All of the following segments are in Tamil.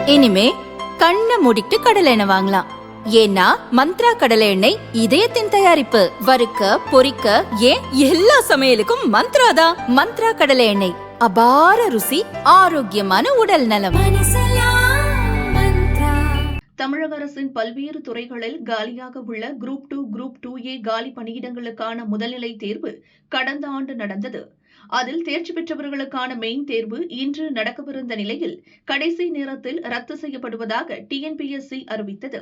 இனிமே கண்ணை மூடிட்டு கடலை எண்ணெய் வாங்கலாம். ஏன்னா மந்த்ரா கடலை எண்ணெய் இதயத்தின் தயாரிப்பு. வறுக்க பொரிக்க ஏன் எல்லா சமையலுக்கும் மந்த்ரா தான். மந்த்ரா கடலை எண்ணெய், அபார ருசி, ஆரோக்கியமான உடல் நலம். தமிழக அரசின் பல்வேறு துறைகளில் காலியாக உள்ள குரூப் 2, குரூப் 2A காலி பணியிடங்களுக்கான முதல்நிலை தேர்வு கடந்த ஆண்டு நடந்தது. அதில் தேர்ச்சி பெற்றவர்களுக்கான மெயின் தேர்வு இன்று நடக்கவிருந்த நிலையில் கடைசி நேரத்தில் ரத்து செய்யப்படுவதாக TNPSC அறிவித்தது.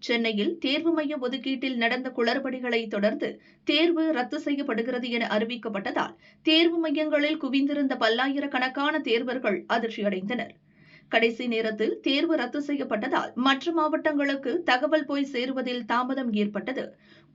சென்னையில் தேர்வு மைய ஒதுக்கீட்டில் நடந்த குளறுபடிகளை தொடர்ந்து தேர்வு ரத்து செய்யப்படுகிறது என அறிவிக்கப்பட்டதால் தேர்வு மையங்களில் குவிந்திருந்த பல்லாயிரக்கணக்கான தேர்வர்கள் அதிர்ச்சியடைந்தனர். கடைசி நேரத்தில் தேர்வு ரத்து செய்யப்பட்டதால் மற்ற மாவட்டங்களுக்கு தகவல் போய் சேருவதில் தாமதம் ஏற்பட்டது.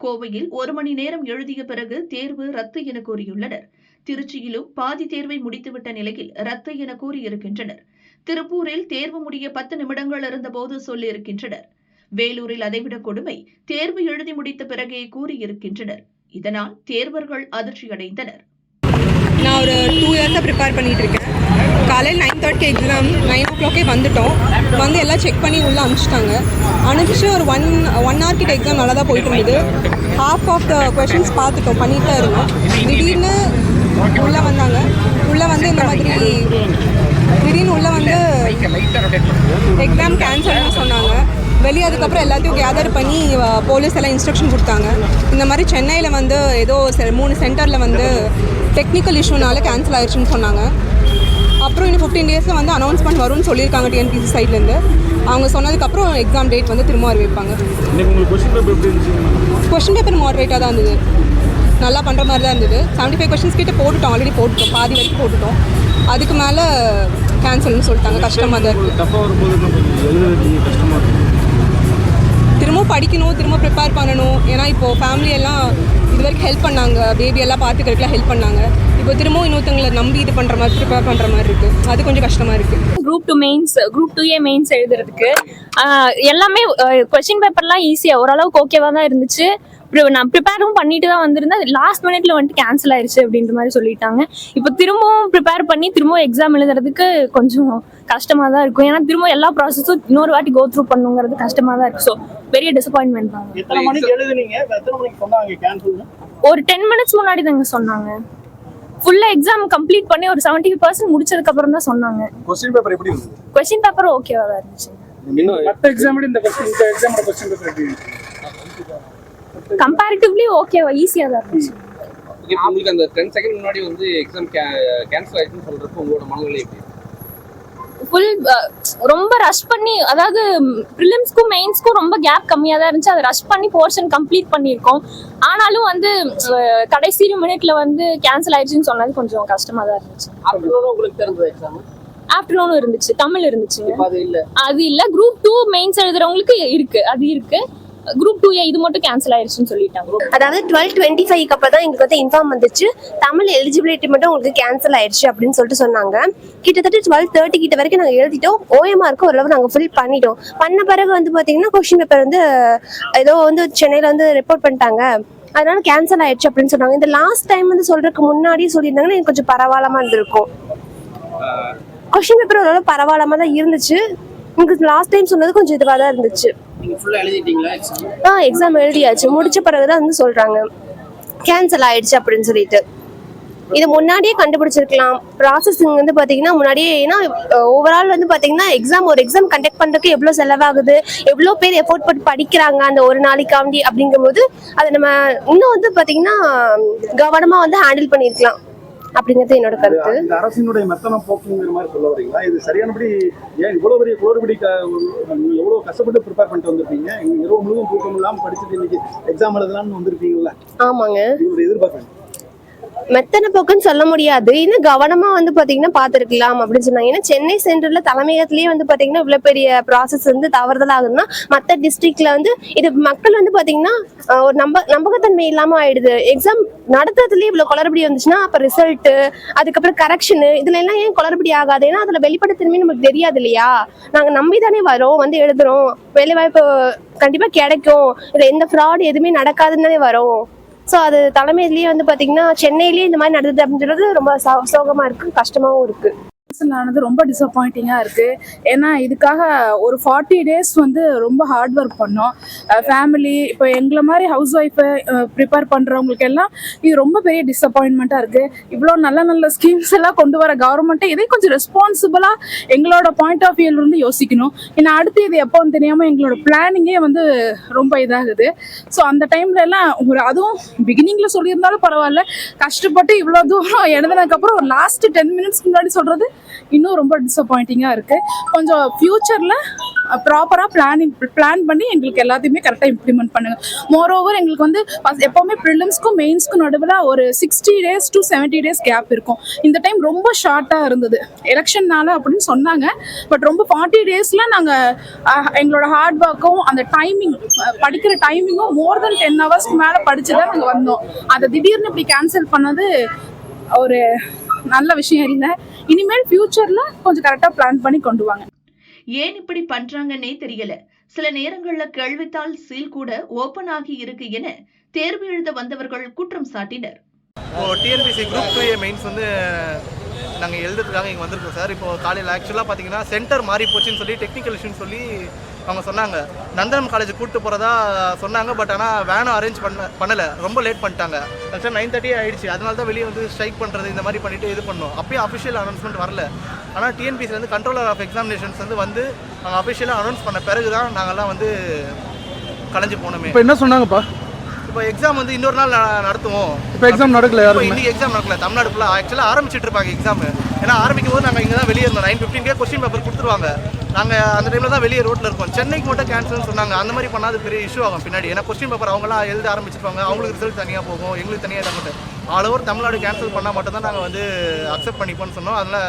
கோவையில் 1 மணி நேரம் எழுதிய பிறகு தேர்வு ரத்து என கூறியுள்ளனர். திருச்சியிலும் பாதி தேர்வை முடித்துவிட்ட நிலையில் ரத்து என கூறியிருக்கின்றனர். திருப்பூரில் தேர்வு முடிய 10 நிமிடங்கள் இருந்தபோது சொல்லியிருக்கின்றனர். வேலூரில் அதைவிட கொடுமை, தேர்வு எழுதி முடித்த பிறகே கூறியிருக்கின்றனர். இதனால் தேர்வர்கள் அதிர்ச்சியடைந்தனர். நான் ஒரு 2 இயர்ஸாக ப்ரிப்பேர் பண்ணிகிட்டு இருக்கேன். காலையில் 9:30 எக்ஸாம், 9 o'clock வந்துட்டோம். வந்து எல்லாம் செக் பண்ணி உள்ளே அனுப்பிச்சிட்டாங்க. அனுப்பிச்சு ஒரு ஒன் ஹவர் கிட்ட எக்ஸாம் நல்லா தான் போயிட்டு இருந்தது. ஹாஃப் ஆஃப் த கொஷின்ஸ் பார்த்துட்டோம், பண்ணிட்டு தான் இருந்தோம். திடீர்னு உள்ளே வந்தாங்க. உள்ளே வந்து இந்த மாதிரி திடீர்னு உள்ளே வந்து எக்ஸாம் கேன்சல்னு சொன்னாங்க. வெளியே அதுக்கப்புறம் எல்லாத்தையும் கேதர் பண்ணி போலீஸ் எல்லாம் இன்ஸ்ட்ரக்ஷன் கொடுத்தாங்க. இந்த மாதிரி சென்னையில் வந்து ஏதோ 3 சென்டரில் வந்து டெக்னிக்கல் இஷ்யூனால கேன்சல் ஆயிடுச்சுன்னு சொன்னாங்க. அப்புறம் இன்னும் 15 டேஸில் வந்து அனௌன்ஸ்மெண்ட் வரும்னு சொல்லியிருக்காங்க TNPSC சைட்லேருந்து. அவங்க சொன்னதுக்கப்புறம் எக்ஸாம் டேட் வந்து திரும்ப அறிவிப்பாங்க. கொஷின் பேப்பர் மாடரேட்டாக தான் இருந்தது, நல்லா பண்ணுற மாதிரி தான் இருந்தது. 75 கொஷின்ஸ் கிட்டே போட்டுட்டோம், ஆல்ரெடி போட்டுட்டோம், பாதி வரைக்கும் போட்டுட்டோம். அதுக்கு மேலே கேன்சல்னு சொல்லிட்டாங்க. கஷ்டமாக தான் இருக்குது. திரும்ப படிக்கணும், திரும்ப ப்ரிப்பேர் பண்ணணும். ஏன்னா இப்போது ஃபேமிலி எல்லாம் இது வரைக்கும் ஹெல்ப் பண்ணாங்க, பேபி எல்லாம் பார்த்துக்கிறதுக்குலாம் ஹெல்ப் பண்ணாங்க. இப்போ திரும்பவும் இன்னொருத்தங்களை நம்பி இது பண்ணுற மாதிரி ப்ரிப்பேர் பண்ணுற மாதிரி இருக்குது. அது கொஞ்சம் கஷ்டமாக இருக்குது. Group 2 mains, group 2A mains எழுதுறதுக்கு எல்லாமே கொஸ்டின் பேப்பர்லாம் ஈஸியாக ஓரளவுக்கு ஓகேவாக தான் இருந்துச்சு. நான் ப்ரிப்பேரும் பண்ணிட்டு தான் வந்திருந்தேன். லாஸ்ட் மினிட்ல வந்துட்டு கேன்சல் ஆயிடுச்சு அப்படின்ற மாதிரி சொல்லிட்டாங்க. இப்போ திரும்பவும் ப்ரிப்பேர் பண்ணி திரும்பவும் எக்ஸாம் எழுதுறதுக்கு கொஞ்சம் கஷ்டமாக தான் இருக்கும். ஏன்னா திரும்ப எல்லா ப்ராசஸும் இன்னொரு வாட்டி கோ த்ரூ பண்ணுங்கிறது கஷ்டமாக தான் இருக்கும். ஸோ பெரிய டிசப்பாயின்மெண்ட் தான். ஒரு 10 minutes முன்னாடி தாங்க சொன்னாங்க. ஃபுல்லா எக்ஸாம் கம்ப்ளீட் பண்ணி ஒரு 75% முடிச்சதுக்கு அப்புறம் தான் சொன்னாங்க. क्वेश्चन पेपर எப்படி இருந்துச்சு? क्वेश्चन பேப்பர் ஓகேவா தான் இருந்துச்சு. மத்த எக்ஸாம் இந்த எக்ஸாமோட क्वेश्चन பேப்பர் எப்படி இருந்துச்சு? கம்பேரிட்டிவ்லி ஓகேவா, ஈஸியா தான் இருந்துச்சு. உங்களுக்கு அந்த 10 செகண்ட் முன்னாடி வந்து எக்ஸாம் கேன்சல் ஆயிடுச்சுன்னு சொல்றப்போ உங்களோட மனநிலை எப்படி? ஃபுல் ரொம்ப ரஷ் பண்ணி, அதாவது ப்ரிலிம்ஸ்க்கும் மெயின்ஸ்க்கும் ரொம்ப கேப் கம்மியாக தான் இருந்துச்சு. அதை ரஷ் பண்ணி போர்ஷன் கம்ப்ளீட் பண்ணியிருக்கோம். ஆனாலும் வந்து கடைசி மினிட்ல வந்து கேன்சல் ஆயிடுச்சுன்னு சொன்னது கொஞ்சம் கஷ்டமா தான் இருந்துச்சு. உங்களுக்கு தெரிஞ்ச எக்ஸாம் ஆஃப்டர்நூன் இருந்துச்சு, தமிழ் இருந்துச்சுங்க. அது இல்ல, குரூப் 2 மெயின்ஸ் எழுதுறவங்களுக்கு இருக்கு, அது இருக்கு. குரூப் 2A இது மட்டும் கேன்சல் ஆயிடுச்சுன்னு சொல்லிட்டாங்க. அதாவது 12:25 அப்புறம் தான் எங்களுக்கு வந்து இன்ஃபார்ம் வந்துச்சு, தமிழ் எலிஜிபிலிட்டி மட்டும் உங்களுக்கு கேன்சல் ஆயிடுச்சு அப்படின்னு சொல்லிட்டு சொன்னாங்க. கிட்டத்தட்ட 12:30 கிட்ட வரைக்கும் நாங்கள் எழுதிட்டோம். OMRக்கு ஓரளவு நாங்கள் ஃபில் பண்ணிட்டோம். பண்ண பிறகு வந்து பார்த்தீங்கன்னா கொஸ்டின் பேப்பர் வந்து ஏதோ வந்து சென்னையில் வந்து ரிப்போர்ட் பண்ணிட்டாங்க, அதனால கேன்சல் ஆயிடுச்சு அப்படின்னு சொன்னாங்க. இந்த லாஸ்ட் டைம் வந்து சொல்றதுக்கு முன்னாடியே சொல்லியிருந்தாங்கன்னா எனக்கு கொஞ்சம் பரவாயில்லாம இருந்திருக்கும். கொஸ்டின் பேப்பர் ஓரளவு பரவாயில்லாம தான் இருந்துச்சு. உங்களுக்கு லாஸ்ட் டைம் சொன்னது கொஞ்சம் இதுவாக தான் இருந்துச்சு. எக்ஸாம் எழுதியாச்சு, முடிச்ச பிறகுதான் வந்து சொல்றாங்க கேன்சல் ஆயிடுச்சு அப்படின்னு சொல்லிட்டு. இது முன்னாடியே கண்டுபிடிச்சிருக்கலாம். ப்ராசஸிங் வந்து பாத்தீங்கன்னா முன்னாடியே, ஏன்னா ஓவரால் வந்து பாத்தீங்கன்னா ஒரு எக்ஸாம் கண்டக்ட் பண்றதுக்கு எவ்வளவு செலவாகுது, எவ்வளவு பேர் எஃபோர்ட் போட்டு படிக்கிறாங்க அந்த ஒரு நாளைக்காண்டி அப்படிங்கும் போது அதை நம்ம இன்னும் வந்து பாத்தீங்கன்னா கவனமா வந்து ஹேண்டில் பண்ணிருக்கலாம் அப்படிங்கிறது என்னோட கருத்து. இந்த அரசினுடைய மெத்தனம் போக்குங்கிற மாதிரி சொல்ல வரீங்களா? இது சரியானபடி ஏன் இவ்வளவு பெரிய குளறுபடி? நீங்க எவ்வளவு கஷ்டப்பட்டு ப்ரிப்பேர் பண்ணிட்டு வந்திருப்பீங்க, இரவு முழுவதும் தூக்கம் இல்லாம படிச்சுட்டு இன்னைக்கு எக்ஸாம் எழுதலாம்னு வந்திருப்பீங்கல்ல? ஆமாங்க, எதிர்பார்ப்பேன். மெத்தனை போக்குன்னு சொல்ல முடியாது, இன்னும் கவனமா வந்து பாத்தீங்கன்னா பாத்துருக்கலாம் அப்படின்னு சொன்னாங்க. ஏன்னா சென்னை சென்டர்ல தலைமையகத்திலேயே வந்து பாத்தீங்கன்னா இவ்வளவு பெரிய ப்ராசஸ் வந்து தவறுதல் ஆகுதுன்னா மற்ற டிஸ்ட்ரிக்ட்ல வந்து இது மக்கள் வந்து பாத்தீங்கன்னா ஒரு நம்பகத்தன்மை இல்லாம ஆயிடுது. எக்ஸாம் நடத்துறதுலயே இவ்வளவு குளறுபடி வந்துச்சுன்னா அப்ப ரிசல்ட், அதுக்கப்புறம் கரெக்ஷனு, இதுல எல்லாம் ஏன் குளறுபடி ஆகாது? ஏன்னா அதுல வெளிப்படுத்தணுமே நமக்கு தெரியாது இல்லையா? நாங்க நம்பிதானே வரோம், வந்து எழுதுறோம், வேலை வாய்ப்பு கண்டிப்பா கிடைக்கும், இதுல எந்த ஃப்ராட் எதுவுமே நடக்காதுன்னு தானே வரோம். ஸோ அது தலைமையிலேயே வந்து பார்த்தீங்கன்னா சென்னையிலேயே இந்த மாதிரி நடந்தது அப்படின்றது ரொம்ப சோகமாக இருக்குது, கஷ்டமாகவும் இருக்குது. ஆனது ரொம்ப டிசப்பாயிண்டிங்காக இருக்குது. ஏன்னா இதுக்காக ஒரு 40 days வந்து ரொம்ப ஹார்ட் ஒர்க் பண்ணோம். ஃபேமிலி இப்போ எங்களை மாதிரி ஹவுஸ் ஒய்ஃபை ப்ரிப்பேர் பண்ணுறவங்களுக்கு எல்லாம் இது ரொம்ப பெரிய டிசப்பாயின்மெண்ட்டாக இருக்குது. இவ்வளோ நல்ல நல்ல ஸ்கீம்ஸ் எல்லாம் கொண்டு வர கவர்மெண்ட்டை இதை கொஞ்சம் ரெஸ்பான்சிபிளாக எங்களோட பாயிண்ட் ஆஃப் வியூலேருந்து யோசிக்கணும். ஏன்னா அடுத்து இது எப்போன்னு தெரியாமல் எங்களோட பிளானிங்கே வந்து ரொம்ப இதாகுது. ஸோ அந்த டைம்ல எல்லாம் ஒரு அதுவும் பிகினிங்கில் சொல்லியிருந்தாலும் பரவாயில்ல, கஷ்டப்பட்டு இவ்வளோ தூரம் எழுதுனதுக்கப்புறம் ஒரு லாஸ்ட் 10 minutes முன்னாடி சொல்கிறது இன்னும் ரொம்ப டிசப்பாயிண்டிங்காக இருக்குது. கொஞ்சம் ஃப்யூச்சரில் ப்ராப்பராக பிளான் பண்ணி எங்களுக்கு எல்லாத்தையுமே கரெக்டாக இம்ப்ளிமெண்ட் பண்ணுங்கள். மோரோவர் எங்களுக்கு வந்து எப்போவுமே ப்ரிலிம்ஸ்க்கும் மெயின்ஸ்க்கும் நடுவில் ஒரு 60 days to 70 days கேப் இருக்கும். இந்த டைம் ரொம்ப ஷார்ட்டாக இருந்தது எலெக்ஷன்னால அப்படின்னு சொன்னாங்க. பட் ரொம்ப 40 daysல நாங்கள் எங்களோட ஹார்ட் ஒர்க்கும் அந்த டைமிங் படிக்கிற டைமிங்கும் மோர் தென் 10 hours மேலே படிச்சு தான் நாங்கள் வந்தோம். அதை திடீர்னு இப்படி கேன்சல் பண்ணது ஒரு நல்ல விஷயம் இல்லை. இனிமேல் ஃபியூச்சர்ல கொஞ்சம் கரெக்டாக பிளான் பண்ணி கொண்டு வாங்க. ஏன் இப்படி பண்றாங்கன்னே தெரியல. சில நேரங்கள்ல கேள்வித்தாள் சீல் கூட ஓபன் ஆகி இருக்கு என தேர்வு எழுத வந்தவர்கள் குற்றம் சாட்டினர். இப்போ டிஎன்பிசி குரூப் 2A மெயின்ஸ் வந்து நாங்கள் எழுதுறதுக்காக இங்கே வந்திருக்கோம் சார். இப்போ காலையில் ஆக்சுவலாக பார்த்தீங்கன்னா சென்டர் மாறி போச்சுன்னு சொல்லி டெக்னிக்கல் இஷ்யூன்னு சொல்லி அவங்க சொன்னாங்க. நந்தனம் காலேஜ் கூப்பிட்டு போகிறதா சொன்னாங்க. பட் ஆனால் வேனும் அரேஞ்ச் பண்ணலை, ரொம்ப லேட் பண்ணிட்டாங்க. ஆக்சுவலாக 9:30 ஆகிடுச்சு. அதனால தான் வெளியே வந்து ஸ்ட்ரைக் பண்ணுறது இந்த மாதிரி பண்ணிவிட்டு இது பண்ணோம். அப்பயும் அஃபிஷியல் அனௌன்ஸ்மெண்ட் வரல. ஆனால் டிஎன்பிசிலேருந்து கண்ட்ரோலர் ஆஃப் எக்ஸாமினேஷன்ஸ் வந்து அவங்க அஃபிஷியலாக அனௌன்ஸ் பண்ண பிறகு தான் நாங்கள்லாம் வந்து கலைஞ்சு போனோமே. இப்போ என்ன சொன்னாங்கப்பா? இப்போ எக்ஸாம் வந்து இன்னொரு நாள் நடத்துவோம். இப்போ எக்ஸாம் நடக்கல, யாரும் இன்னைக்கு எக்ஸாம் நடக்கல. தமிழ்நாடு ஃபுல்லாக ஆக்சுவலாக ஆரம்பிச்சிட்டு இருப்பாங்க எக்ஸாம். ஏன்னா ஆரம்பிக்கும் போது நாங்கள் இங்கே தான் வெளியே இருந்தோம். 9:15 கொஸ்டின் பேப்பர் கொடுத்துருவாங்க. நாங்கள் அந்த டைமில் தான் வெளியே ரோட்டில் இருக்கோம். சென்னைக்கு மட்டும் கேன்சல்னு சொன்னாங்க. அந்த மாதிரி பண்ணாது பெரிய இஷ்யூ ஆகும் பின்னாடி. ஏன்னா கொஸ்டின் பேப்பர் அவங்களாம் எழுத ஆரம்பிச்சிருப்பாங்க. அவங்களுக்கு ரிசல்ட் தனியாக போகும், எங்களுக்கு தனியாக இதாக மட்டும் ஆல் ஓவர் தமிழ்நாடு கேன்சல் பண்ணால் மட்டும் தான் நாங்கள் வந்து அக்செப்ட் பண்ணிப்போன்னு சொன்னோம். அதனால்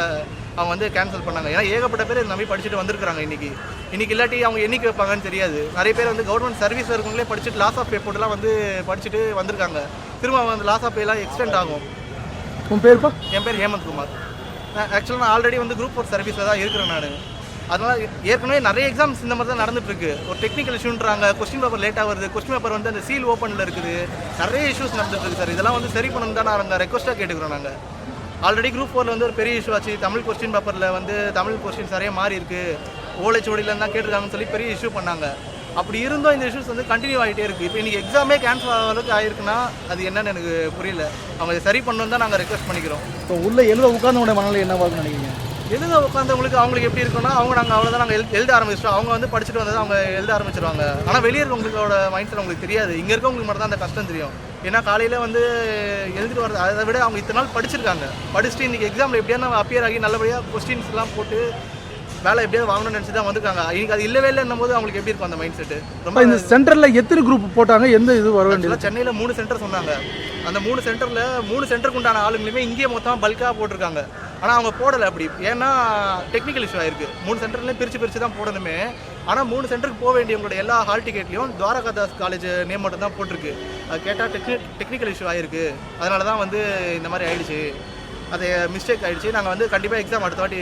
அவங்க வந்து கேன்சல் பண்ணாங்க. ஏன்னா ஏகப்பட்ட பேர் இந்த மாதிரி படிச்சுட்டு வந்திருக்காங்க. இன்னைக்கு இல்லாட்டி அவங்க என்னைக்கு வைப்பாங்கன்னு தெரியாது. நிறைய பேர் வந்து கவர்மெண்ட் சர்வீஸ் இருக்கவங்களே படிச்சுட்டு லாஸ் ஆஃப் பே போட்டுலாம் வந்து படிச்சுட்டு வந்திருக்காங்க. திரும்ப வந்து லாஸ் ஆஃப் பேலாம் எக்ஸ்டெண்ட் ஆகும். உன் பேர்ப்பா? என் பேர் ஹேமந்த் குமார். ஆக்சுவலாக நான் ஆல்ரெடி வந்து குரூப் 4 சர்வீஸில் தான் இருக்கிறேன் நான். அதனால் ஏற்கனவே நிறைய எக்ஸாம்ஸ் இந்த மாதிரி தான் நடந்துட்டுருக்கு. ஒரு டெக்னிக்கல் இஷ்யூன்றாங்க, கொஸ்டின் பேப்பர் லேட்டாக வருது, கொஸ்டின் பேப்பர் வந்து அந்த சீல் ஓப்பனில் இருக்குது, நிறைய இஷ்யூஸ் நடந்துட்டுருக்கு சார். இதெல்லாம் வந்து சரி பண்ணணும் தான் நாங்கள் ரெக்வஸ்ட்டாக கேட்டுக்கிறோம். நாங்கள் ஆல்ரெடி குரூப் 4 வந்து ஒரு பெரிய இஷ்யூ ஆச்சு. தமிழ் கொஸ்டின் பேப்பரில் வந்து தமிழ் கொஸ்டின்ஸ் நிறைய மாறி இருக்குது, ஓலைச்சுவடியில் தான் கேட்டிருக்காங்கன்னு சொல்லி பெரிய இஷ்யூ பண்ணாங்க. அப்படி இருந்தும் இந்த இஷ்யூஸ் வந்து கண்டினியூ ஆகிட்டே இருக்குது. இப்போ இன்றைக்கி எக்ஸாமே கேன்சல் ஆகிற அளவுக்கு ஆகிருக்குன்னா அது என்னன்னு எனக்கு புரியல. அவங்க சரி பண்ணணும் தான் நாங்கள் ரெக்வஸ்ட் பண்ணிக்கிறோம். இப்போ உள்ள எழுத உட்கார்ந்தவங்களுடைய மனநிலை என்னவாக நினைக்கிறீங்க? எழுத உட்காந்தவங்களுக்கு அவங்களுக்கு எப்படி இருக்குன்னா நாங்கள் அவ்வளோதான் நாங்கள் எழுத ஆரம்பிச்சிட்டோம். அவங்க வந்து படிச்சுட்டு வந்தது அவங்க எழுத ஆரம்பிச்சிருவாங்க. ஆனால் வெளியே இருக்கவங்களோட மைண்ட் செட் அவங்களுக்கு தெரியாது. இங்கே இருக்கவங்களுக்கு மட்டும் தான் அந்த கஷ்டம் தெரியும். ஏன்னா காலையில் வந்து எழுதிட்டு வரது அதை விட அவங்க இத்தனை நாள் படிச்சிருக்காங்க. படிச்சுட்டு இன்றைக்கி எக்ஸாமில் எப்படியா அப்பியர் ஆகி நல்லபடியாக கொஸ்டின்ஸ்லாம் போட்டு வேலை எப்படியாவது வாங்கணும்னு நினச்சி தான் வந்திருக்காங்க. இன்னைக்கு அது இல்லவே இல்லைன்னும் போது அவங்களுக்கு எப்படி இருக்கும் அந்த மைண்ட் செட்டு? ரொம்ப இந்த சென்டரில் எத்தனை குரூப் போட்டாங்க, எந்த இது வர வேண்டியது? சென்னையில் 3 சென்டர் சொன்னாங்க. அந்த 3 சென்டரில் 3 சென்டருக்கு உண்டான ஆளுங்களுமே இங்கேயே மொத்தமாக பல்காக போட்டிருக்காங்க. ஆனால் அவங்க போடலை அப்படி. ஏன்னா டெக்னிக்கல் இஷ்யூ ஆயிருக்கு. 3 சென்டர்லேயும் பிரித்து தான் போடணுமே. ஆனால் 3 சென்டருக்கு போக வேண்டியவங்களோட எல்லா ஹால் டிக்கெட்லையும் துவாரகாதாஸ் காலேஜ் நேம் மட்டும் தான் போட்டிருக்கு. அது கேட்டால் டெக்னிக்கல் இஷ்யூ ஆயிருக்கு, அதனால தான் வந்து இந்த மாதிரி ஆயிடுச்சு, அது மிஸ்டேக் ஆகிடுச்சு. நாங்கள் வந்து கண்டிப்பாக எக்ஸாம் அடுத்த வாட்டி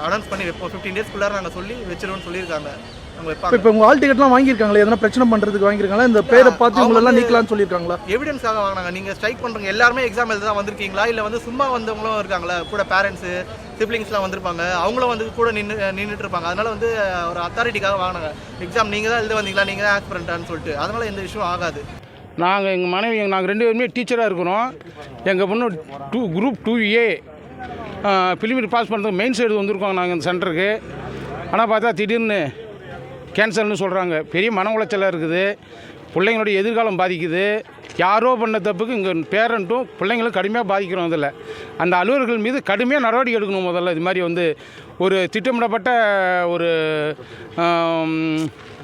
அனௌன்ஸ் பண்ணி வைப்போம். 15 daysக்குள்ளார நாங்கள் சொல்லி வச்சிருவோம்னு சொல்லியிருக்காங்க. இப்போ உங்கள் ஹால் டிக்கெட்லாம் வாங்கியிருக்காங்களா? எதனா பிரச்சனை பண்ணுறதுக்கு வாங்கியிருக்காங்களா? இந்த பேரை பார்த்து அவங்களெல்லாம் நீக்கலாம்னு சொல்லியிருக்காங்களா? எவிடன்ஸாக வாங்கினாங்க. நீங்கள் ஸ்ட்ரைக் பண்ணுறவங்க எல்லாருமே எக்ஸாம் எழுத தான் வந்திருக்கீங்களா, இல்லை வந்து சும்மா வந்தவங்களும் இருக்காங்களா? கூட பேரண்ட்ஸு சிப்ளிங்ஸ்லாம் வந்திருப்பாங்க, அவங்களும் வந்து கூட நின்றுட்டு இருப்பாங்க. அதனால் வந்து ஒரு அத்தாரிட்டிக்காக வாங்கினாங்க. எக்ஸாம் நீங்கள் தான் எழுத வந்தீங்களா, நீங்கள் தான் ஆஸ்பிரண்டான்னு சொல்லிட்டு. அதனால் எந்த இஷ்யூ ஆகாது. நாங்கள் எங்கள் மனைவி நாங்கள் 2 பேருமே டீச்சராக இருக்கிறோம். எங்கள் பொண்ணு குரூப் 2A பிலிமினரி பாஸ் பண்ணுறதுக்கு மெயின் சைடு வந்திருக்கோம் நாங்கள் இந்த சென்டருக்கு. ஆனால் பார்த்தா திடீர்னு கேன்சல்னு சொல்கிறாங்க. பெரிய மன உளைச்சலாக இருக்குது. பிள்ளைங்களுடைய எதிர்காலம் பாதிக்குது. யாரோ பண்ண தப்புக்கு இங்கே பேரண்ட்டும் பிள்ளைங்களும் கடுமையாக பாதிக்கிறோம். அதில் அந்த அலுவலர்கள் மீது கடுமையாக நடவடிக்கை எடுக்கணும். முதல்ல இது மாதிரி வந்து ஒரு திட்டமிடப்பட்ட ஒரு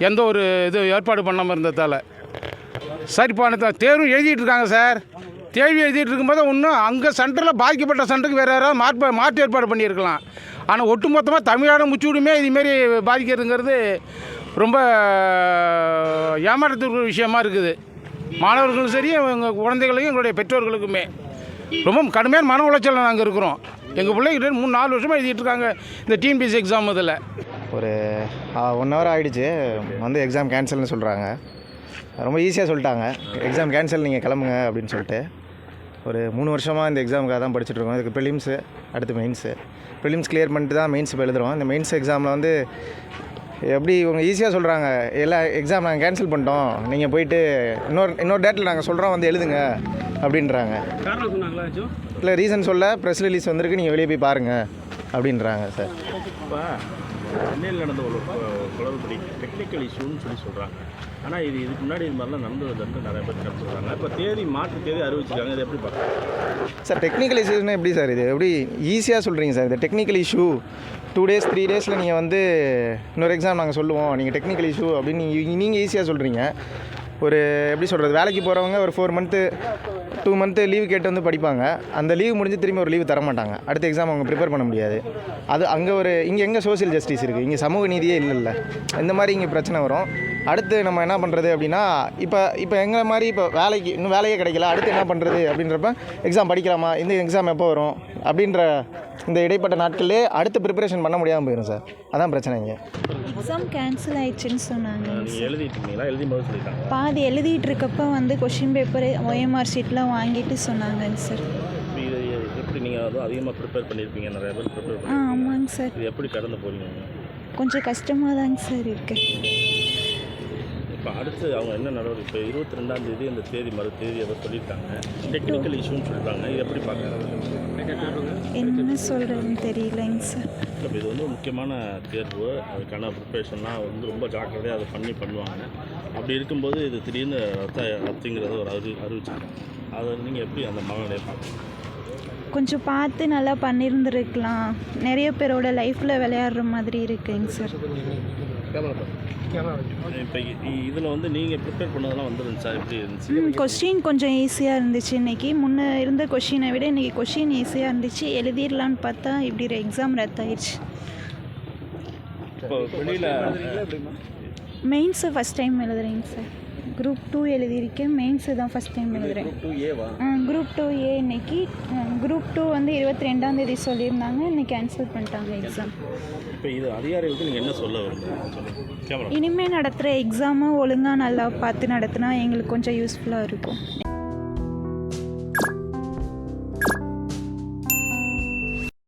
எந்த ஒரு இது ஏற்பாடு பண்ணாமல் இருந்ததால் சரிப்பான தேர்வு எழுதிட்டு இருக்காங்க சார். தேர்வு எழுதிட்டு இருக்கும்போது இன்னும் அங்கே சென்டரில் பாதிக்கப்பட்ட சென்டருக்கு வேறு யாராவது மாற்று ஏற்பாடு பண்ணியிருக்கலாம். ஆனால் ஒட்டுமொத்தமாக தமிழ்நாடு முச்சூடுமே இதுமாரி பாதிக்கிறதுங்கிறது ரொம்ப ஏமாற்றத்துக்கு விஷயமா இருக்குது. மாணவர்களும் சரி, எங்கள் குழந்தைகளையும் எங்களுடைய பெற்றோர்களுக்குமே ரொம்ப கடுமையான மன உளைச்சலில் நாங்கள் இருக்கிறோம். எங்கள் பிள்ளைகிட்ட 3-4 வருஷமாக எழுதிட்டு இருக்காங்க இந்த டிஎன்பிஎஸ்சி எக்ஸாம். இதில் ஒரு 1 hour ஆகிடுச்சு, வந்து எக்ஸாம் கேன்சல்னு சொல்கிறாங்க. ரொம்ப ஈஸியாக சொல்லிட்டாங்க, எக்ஸாம் கேன்சல், நீங்கள் கிளம்புங்க அப்படின்னு சொல்லிட்டு. ஒரு 3 வருஷமாக இந்த எக்ஸாமுக்காக தான் படிச்சுட்ருக்கோம். இதுக்கு ப்ரிலிம்ஸு, அடுத்து மெயின்ஸு. ப்ரிலிம்ஸ் கிளியர் பண்ணிட்டு தான் மெயின்ஸ் இப்போ எழுதுகிறோம். இந்த மெயின்ஸ் எக்ஸாமில் வந்து எப்படி இவங்க ஈஸியாக சொல்கிறாங்க, எல்லா எக்ஸாம் நாங்கள் கேன்சல் பண்ணிட்டோம், நீங்கள் போயிட்டு இன்னொரு டேட்டில் நாங்கள் சொல்கிறோம் வந்து எழுதுங்க அப்படின்றாங்க. காரணம் சொன்னாங்களா? இல்லை, ரீசன் சொல்ல ப்ரெஸ் ரிலீஸ் வந்திருக்கு, நீங்கள் வெளியே போய் பாருங்கள் அப்படின்றாங்க சார். இப்போ சென்னையில் நடந்த ஒரு குளறுபடி டெக்னிக்கல் இஷ்யூன்னு சொல்கிறாங்க. ஆனால் இதுக்கு முன்னாடி இது மாதிரிலாம் நடந்ததுலேருந்து நிறைய பேர் கருத்து சொல்கிறாங்க. இப்போ தேதி அறிவிச்சிருக்காங்க. இது எப்படி பார்க்குறாங்க சார்? டெக்னிக்கல் இஷ்யூஸ்னால் எப்படி சார்? இது எப்படி ஈஸியாக சொல்கிறீங்க சார்? இது டெக்னிக்கல் இஷ்யூ 2 days 3 days நீங்கள் வந்து இன்னொரு எக்ஸாம் நாங்கள் சொல்லுவோம், நீங்கள் டெக்னிக்கல் இஷ்யூ அப்படின்னு நீங்கள் ஈஸியாக சொல்கிறீங்க. ஒரு எப்படி சொல்கிறது, வேலைக்கு போகிறவங்க ஒரு 4 month 2 month லீவு கேட்டு வந்து படிப்பாங்க. அந்த லீவு முடிஞ்சு திரும்பி ஒரு லீவு தர மாட்டாங்க. அடுத்த எக்ஸாம் அவங்க ப்ரிப்பேர் பண்ண முடியாது. அது அங்கே இங்கே எங்கே சோஷியல் ஜஸ்டிஸ் இருக்குது? இங்கே சமூக நீதியே இல்லைல்ல. இந்த மாதிரி இங்கே பிரச்சனை வரும். அடுத்து நம்ம என்ன பண்ணுறது அப்படின்னா, இப்போ எங்களை மாதிரி இப்போ இன்னும் வேலையே கிடைக்கல, அடுத்து என்ன பண்ணுறது அப்படின்றப்ப எக்ஸாம் படிக்கலாமா, இந்த எக்ஸாம் எப்போ வரும் அப்படின்ற இந்த இடைப்பட்ட நாட்கள்லேயே அடுத்த ப்ரிப்பரேஷன் பண்ண முடியாமல் போயிடும் சார். அதான் பிரச்சனை. இங்கே எக்ஸாம் கேன்சல் ஆயிடுச்சுன்னு சொன்னாங்க. நீங்கள் எழுதிட்டு இருந்தீங்களா? எழுதி போது சொல்லிட்டாங்க. பாதி எழுதிட்டு இருக்கப்போ வந்து கொஷின் பேப்பர் OMR ஷீட்லாம் வாங்கிட்டு சொன்னாங்க சார். இது எப்படி நீங்கள் அதுவும் அதிகமாக ப்ரிப்பேர் பண்ணியிருப்பீங்க, நிறைய பேர் ப்ரிப்பேர் பண்ணி. ஆமாங்க சார். இது எப்படி கடந்து போகிறீங்க? கொஞ்சம் கஷ்டமாக தாங்க சார் இருக்கு. இப்போ அடுத்து அவங்க என்ன நடவடிக்கை? இப்போ 22ஆம் தேதி அந்த மறு தேதி அதை சொல்லியிருக்காங்க. டெக்னிக்கல் இஷ்யூன்னு சொல்லிட்டாங்க. இது எப்படி பார்க்குறாங்க? என்ன சொல்கிறதுன்னு தெரியலைங்க சார். இப்போ இது வந்து முக்கியமான தேர்வு, அதுக்கான ப்ரிப்பரேஷன்லாம் வந்து ரொம்ப ஜாக்கிரதையாக அதை பண்ணுவாங்க. அப்படி இருக்கும்போது இது திடீர்னு ரத்துங்கிறத ஒரு அறிவிச்சிருக்காங்க. அதை நீங்கள் எப்படி அந்த மனநிலையை பார்க்குறீங்க? கொஞ்சம் பார்த்து நல்லா பண்ணியிருந்துருக்கலாம். நிறைய பேரோட லைஃப்பில் விளையாடுற மாதிரி இருக்குங்க சார். இப்போ இதில் வந்து நீங்கள் ப்ரிப்பேர் பண்ணதெல்லாம் வந்துருந்துச்சா? எப்படி இருந்துச்சு? கொஸ்டின் கொஞ்சம் ஈஸியாக இருந்துச்சு. இன்றைக்கி முன்னே இருந்த கொஷினை விட இன்றைக்கி கொஷின் ஈஸியாக இருந்துச்சு. எழுதிடலான்னு பார்த்தா இப்படி ஒரு எக்ஸாம் ரத்தாயிடுச்சு. இப்போ வெளியில் மெயின்ஸு ஃபஸ்ட் டைம் எழுதுறேங்க சார். குரூப் 2 எழுதியிருக்கேன். மெயின்ஸு தான் ஃபஸ்ட் டைம் எழுதுறேன். குரூப் 2A இன்னைக்கு. குரூப் 2 வந்து 22ஆம் தேதி சொல்லியிருந்தாங்க. இன்னைக்கு கேன்சல் பண்ணிட்டாங்க எக்ஸாம். இப்போ இது அதிகாரிகளுக்கு நீங்கள் என்ன சொல்ல வருங்க? இனிமேல் நடத்துகிற எக்ஸாமை ஒழுங்காக நல்லா பார்த்து நடத்தினா எங்களுக்கு கொஞ்சம் யூஸ்ஃபுல்லாக இருக்கும்.